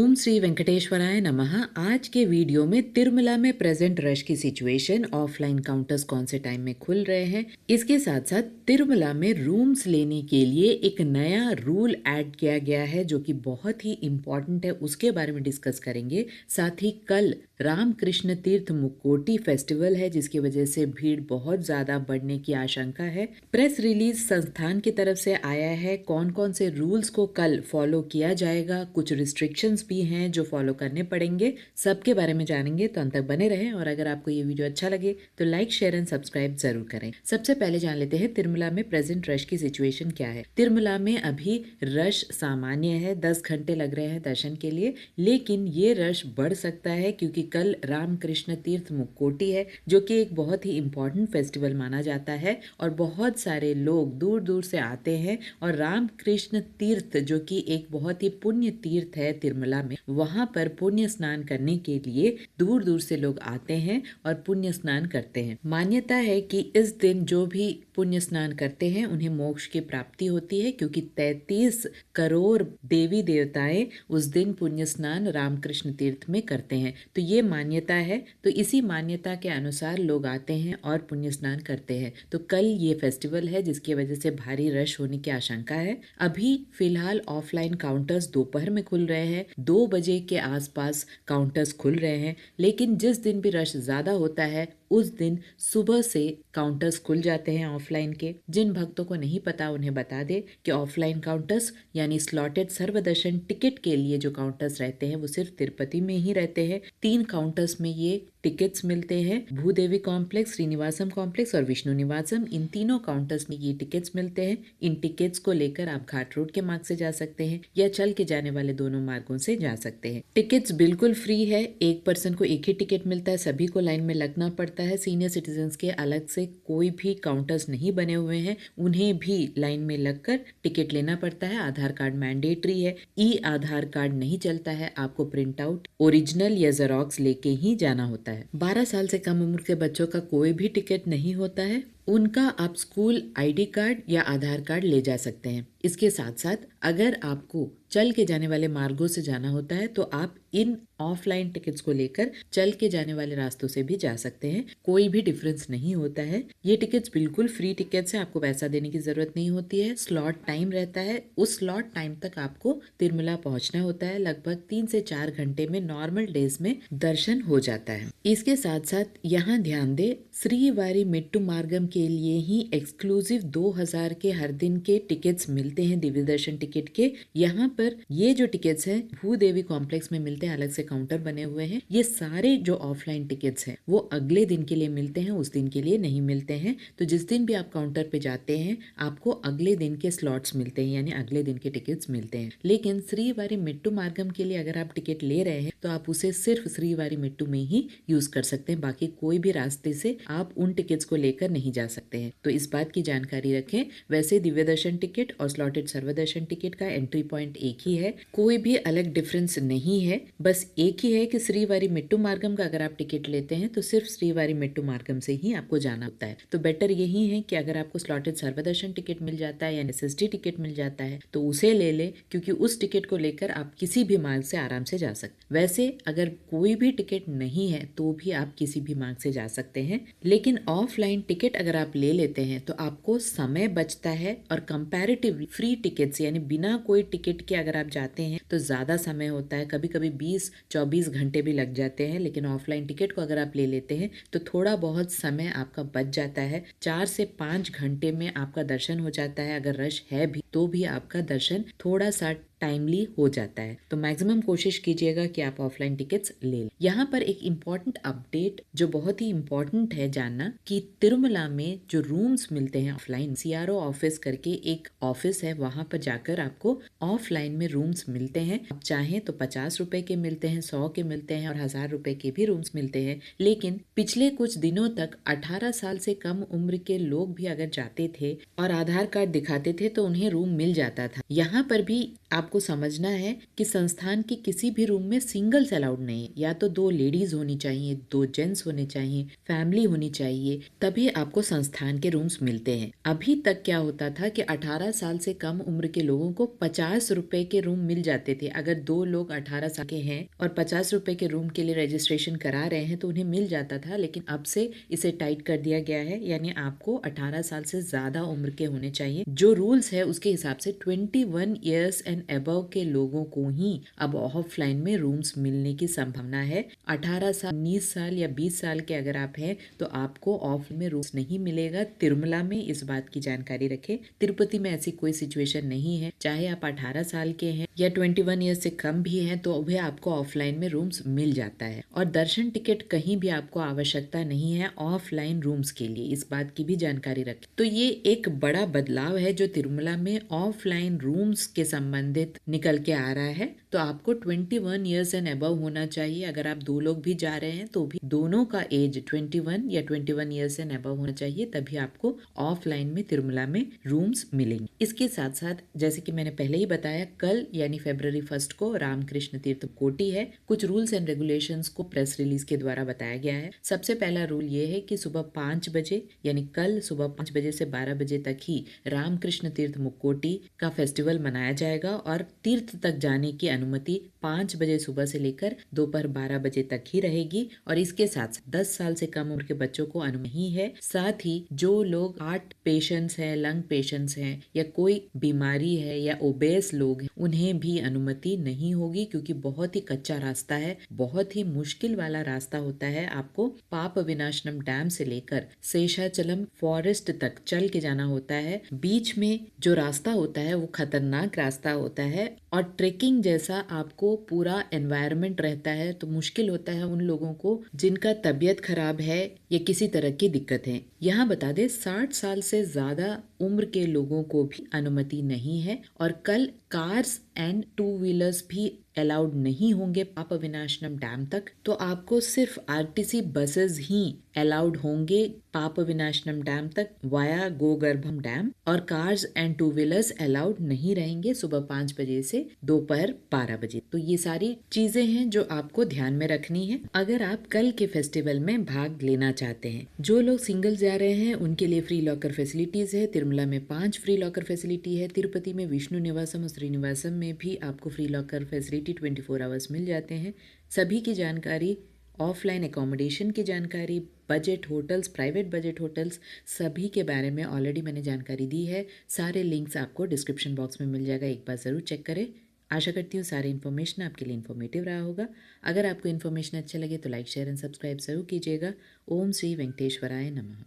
ओम श्री वेंकटेश्वराय नमः। आज के वीडियो में तिरुमला में प्रेजेंट रश की सिचुएशन, ऑफलाइन काउंटर्स कौन से टाइम में खुल रहे हैं, इसके साथ साथ तिरुमला में रूम्स लेने के लिए एक नया रूल ऐड किया गया है जो कि बहुत ही इम्पोर्टेंट है, उसके बारे में डिस्कस करेंगे। साथ ही कल रामकृष्ण तीर्थ मुक्कोटी फेस्टिवल है जिसकी वजह से भीड़ बहुत ज्यादा बढ़ने की आशंका है। प्रेस रिलीज संस्थान की तरफ से आया है, कौन कौन से रूल्स को कल फॉलो किया जाएगा, कुछ रिस्ट्रिक्शंस भी हैं जो फॉलो करने पड़ेंगे, सबके बारे में जानेंगे। तो अंत तक बने रहें और अगर आपको ये वीडियो अच्छा लगे तो लाइक शेयर एंड सब्सक्राइब जरूर करें। सबसे पहले जान लेते हैं तिरुमला में प्रेजेंट रश की सिचुएशन क्या है। तिरुमला में अभी रश सामान्य है, 10 घंटे लग रहे हैं दर्शन के लिए, लेकिन ये रश बढ़ सकता है क्योंकि कल रामकृष्ण तीर्थ मुक्कोटी है जो कि एक बहुत ही इम्पोर्टेंट फेस्टिवल माना जाता है और बहुत सारे लोग दूर दूर से आते हैं। और रामकृष्ण तीर्थ जो कि एक बहुत ही पुण्य तीर्थ है तिरुमला में, वहां पर पुण्य स्नान करने के लिए दूर दूर से लोग आते हैं और पुण्य स्नान करते हैं। मान्यता है कि इस दिन जो भी पुण्य स्नान करते हैं उन्हें मोक्ष की प्राप्ति होती है क्योंकि 33 करोड़ देवी देवताएं उस दिन पुण्य स्नान रामकृष्ण तीर्थ में करते हैं। तो ये मान्यता है, तो इसी मान्यता के अनुसार लोग आते हैं और पुण्य स्नान करते हैं। तो कल ये फेस्टिवल है जिसकी वजह से भारी रश होने की आशंका है। अभी फिलहाल ऑफलाइन काउंटर्स दोपहर में खुल रहे हैं, 2 बजे के आसपास काउंटर्स खुल रहे हैं, लेकिन जिस दिन भी रश ज्यादा होता है उस दिन सुबह से काउंटर्स खुल जाते हैं ऑफलाइन के। जिन भक्तों को नहीं पता उन्हें बता दे कि ऑफलाइन काउंटर्स यानी स्लॉटेड सर्वदर्शन टिकट के लिए जो काउंटर्स रहते हैं वो सिर्फ तिरुपति में ही रहते हैं। 3 काउंटर्स में ये टिकट्स मिलते हैं, भूदेवी कॉम्प्लेक्स, श्रीनिवासम कॉम्प्लेक्स और विष्णु निवासम। इन तीनों काउंटर्स में ये टिकट्स मिलते हैं। इन टिकट्स को लेकर आप घाट रोड के मार्ग से जा सकते हैं या चल के जाने वाले दोनों मार्गों से जा सकते हैं। टिकट्स बिल्कुल फ्री है, एक पर्सन को एक ही टिकट मिलता है, सभी को लाइन में लगना पड़ता है। सीनियर सिटीजन्स के अलग से कोई भी काउंटर्स नहीं बने हुए हैं, उन्हें भी लाइन में लगकर टिकट लेना पड़ता है। आधार कार्ड मैंडेटरी है, ई आधार कार्ड नहीं चलता है, आपको प्रिंट आउट ओरिजिनल या जेरोक्स लेके ही जाना होता है। 12 साल से कम उम्र के बच्चों का कोई भी टिकट नहीं होता है, उनका आप स्कूल आईडी कार्ड या आधार कार्ड ले जा सकते हैं। इसके साथ साथ अगर आपको चल के जाने वाले मार्गों से जाना होता है तो आप इन ऑफलाइन टिकट्स को लेकर चल के जाने वाले रास्तों से भी जा सकते हैं, कोई भी डिफरेंस नहीं होता है। ये टिकट्स बिल्कुल फ्री टिकट्स हैं, आपको पैसा देने की जरूरत नहीं होती है। स्लॉट टाइम रहता है, उस स्लॉट टाइम तक आपको तिरुमला पहुंचना होता है। लगभग 3 से 4 घंटे में नॉर्मल डेज में दर्शन हो जाता है। इसके साथ साथ यहाँ ध्यान दे, श्रीवारी मेट्टू मार्गम के लिए ही एक्सक्लूसिव 2000 के हर दिन के टिकट्स मिलते हैं, दिव्य दर्शन टिकट के। यहाँ पर ये जो टिकट्स हैं भूदेवी कॉम्प्लेक्स में मिलते हैं, अलग से काउंटर बने हुए हैं। ये सारे जो ऑफलाइन टिकट्स हैं वो अगले दिन के लिए मिलते हैं, उस दिन के लिए नहीं मिलते हैं। तो जिस दिन भी आप काउंटर पे जाते हैं आपको अगले दिन के स्लॉट्स मिलते हैं, यानी अगले दिन के टिकट्स मिलते हैं। लेकिन श्रीवारी मेट्टू मार्गम के लिए अगर आप टिकट ले रहे हैं तो आप उसे सिर्फ श्रीवारी मेट्टू में ही यूज कर सकते हैं, बाकी कोई भी रास्ते से आप उन टिकट्स को लेकर नहीं जा सकते हैं। तो इस बात की जानकारी रखें। वैसे दिव्य दर्शन टिकट और स्लॉटेड सर्वदर्शन टिकट का एंट्री पॉइंट एक ही है, कोई भी अलग डिफरेंस नहीं है। बस एक ही है कि श्रीवारी मेट्टू मार्गम का अगर आप टिकट लेते हैं तो सिर्फ श्रीवारी मेट्टू मार्गम से ही आपको जाना होता है। तो बेटर यही है कि अगर आपको स्लॉटेड सर्वदर्शन टिकट मिल जाता है या एसएसटी टिकट मिल जाता है तो उसे ले ले, क्योंकि उस टिकट को लेकर आप किसी भी मार्ग से आराम से जा सकते। वैसे अगर कोई भी टिकट नहीं है तो भी आप किसी भी मार्ग से जा सकते हैं, लेकिन ऑफलाइन टिकट अगर आप ले लेते हैं तो आपको समय बचता है और कंपैरेटिवली फ्री टिकट्स यानी बिना कोई टिकट के अगर आप जाते हैं तो ज्यादा समय होता है, कभी कभी 20-24 घंटे भी लग जाते हैं। लेकिन ऑफलाइन टिकट को अगर आप ले लेते हैं तो थोड़ा बहुत समय आपका बच जाता है, 4 से 5 घंटे में आपका दर्शन हो जाता है। अगर रश है भी तो भी आपका दर्शन थोड़ा सा टाइमली हो जाता है। तो मैक्सिमम कोशिश कीजिएगा कि आप ऑफलाइन टिकट्स ले लें। यहाँ पर एक इम्पॉर्टेंट अपडेट जो बहुत ही इम्पोर्टेंट है जानना कि तिरुमला में जो रूम्स मिलते हैं ऑफलाइन, सीआरओ ऑफिस करके एक ऑफिस है, वहां पर जाकर आपको ऑफलाइन में रूम्स मिलते हैं। आप चाहें तो 50 रुपए के मिलते हैं, 100 के मिलते हैं और 1000 रुपए के भी रूम्स मिलते हैं। लेकिन पिछले कुछ दिनों तक 18 साल से कम उम्र के लोग भी अगर जाते थे और आधार कार्ड दिखाते थे तो उन्हें रूम मिल जाता था। यहाँ पर भी आप आपको समझना है कि संस्थान के किसी भी रूम में सिंगल्स अलाउड नहीं है। या तो 2 लेडीज होनी चाहिए, 2 जेंट्स होने चाहिए, फैमिली होनी चाहिए, तभी आपको संस्थान के रूम्स मिलते हैं। अभी तक क्या होता था कि 18 साल से कम उम्र के लोगों को 50 रुपए के रूम मिल जाते थे। अगर 2 लोग 18 साल के हैं और 50 रुपए के रूम के लिए रजिस्ट्रेशन करा रहे हैं तो उन्हें मिल जाता था, लेकिन अब से इसे टाइट कर दिया गया है, यानी आपको 18 साल से ज्यादा उम्र के होने चाहिए। जो रूल्स है उसके हिसाब से 21 ईयर्स एंड अबव के लोगों को ही अब ऑफलाइन में रूम्स मिलने की संभावना है। 18 साल, 19 साल या 20 साल के अगर आप हैं तो आपको ऑफ में रूम्स नहीं मिलेगा। तिरुमला में इस बात की जानकारी रखें। तिरुपति में ऐसी कोई सिचुएशन नहीं है। चाहे आप 18 साल के हैं या 21 ईयर्स से कम भी हैं तो भी आपको ऑफलाइन में रूम्स मिल जाता है। और दर्शन टिकट कहीं भी आपको आवश्यकता नहीं है ऑफलाइन रूम्स के लिए, इस बात की भी जानकारी रखें। तो ये एक बड़ा बदलाव है जो तिरुमला में ऑफलाइन रूम्स के संबंधित निकल के आ रहा है। तो आपको 21 ईयर्स एंड अबव होना चाहिए। अगर आप 2 लोग भी जा रहे हैं तो भी दोनों का एज 21 या 21 ईयर्स एंड अबव होना चाहिए, तभी आपको ऑफलाइन में तिरुमला में रूम्स मिलेंगे। इसके साथ साथ जैसे कि मैंने पहले ही बताया, कल यानी फरवरी 1 को रामकृष्ण तीर्थ कोटि है। कुछ रूल्स एंड रेगुलेशंस को प्रेस रिलीज के द्वारा बताया गया है। सबसे पहला रूल ये है कि सुबह 5 बजे यानी कल सुबह 5 बजे से 12 बजे तक ही रामकृष्ण तीर्थ मुक्कोटी का फेस्टिवल मनाया जाएगा और तीर्थ तक जाने की अनुमति 5 बजे सुबह से लेकर दोपहर 12 बजे तक ही रहेगी। और इसके साथ 10 साल से कम उम्र के बच्चों को अनुमति नहीं है। साथ ही जो लोग हार्ट पेशेंट्स हैं, लंग पेशेंट्स हैं या कोई बीमारी है या ओबेस लोग हैं, उन्हें भी अनुमति नहीं होगी, क्योंकि बहुत ही कच्चा रास्ता है, बहुत ही मुश्किल वाला रास्ता होता है। आपको पाप विनाशनम डैम से लेकर शेषाचलम फॉरेस्ट तक चल के जाना होता है। बीच में जो रास्ता होता है वो खतरनाक रास्ता होता है और ट्रेकिंग जैसा आपको पूरा एनवायरनमेंट रहता है, तो मुश्किल होता है उन लोगों को जिनका तबीयत खराब है या किसी तरह की दिक्कत है। यहाँ बता दें 60 साल से ज्यादा उम्र के लोगों को भी अनुमति नहीं है और कल कार्स एंड 2 व्हीलर्स भी अलाउड नहीं होंगे पाप विनाशनम डैम तक। तो आपको सिर्फ आरटीसी बसेस ही अलाउड होंगे पाप विनाशनम डैम तक वाया गोगर्भम डैम, और कार्स एंड 2 व्हीलर्स अलाउड नहीं रहेंगे सुबह 5 बजे से दोपहर 12 बजे। तो ये सारी चीजें हैं जो आपको ध्यान में रखनी है अगर आप कल के फेस्टिवल में भाग लेना चाहते हैं। जो लोग सिंगल जा रहे हैं उनके लिए फ्री लॉकर फैसिलिटीज है। तिरुमला में 5 फ्री लॉकर फैसिलिटी है। तिरुपति में विष्णु निवासम और श्रीनिवासम में भी आपको फ्री लॉकर फैसिलिटी 24 आवर्स मिल जाते हैं। सभी की जानकारी, ऑफलाइन एकोमोडेशन की जानकारी, budget hotels, private budget hotels, सभी के बारे में ऑलरेडी मैंने जानकारी दी है। सारे लिंक्स आपको डिस्क्रिप्शन बॉक्स में मिल जाएगा, एक बार ज़रूर चेक करें। आशा करती हूँ सारी इन्फॉर्मेशन आपके लिए इन्फॉर्मेटिव रहा होगा। अगर आपको इन्फॉर्मेशन अच्छा लगे तो लाइक, शेयर एंड सब्सक्राइब ज़रूर कीजिएगा। ओम श्री वेंकटेश्वराय नमः।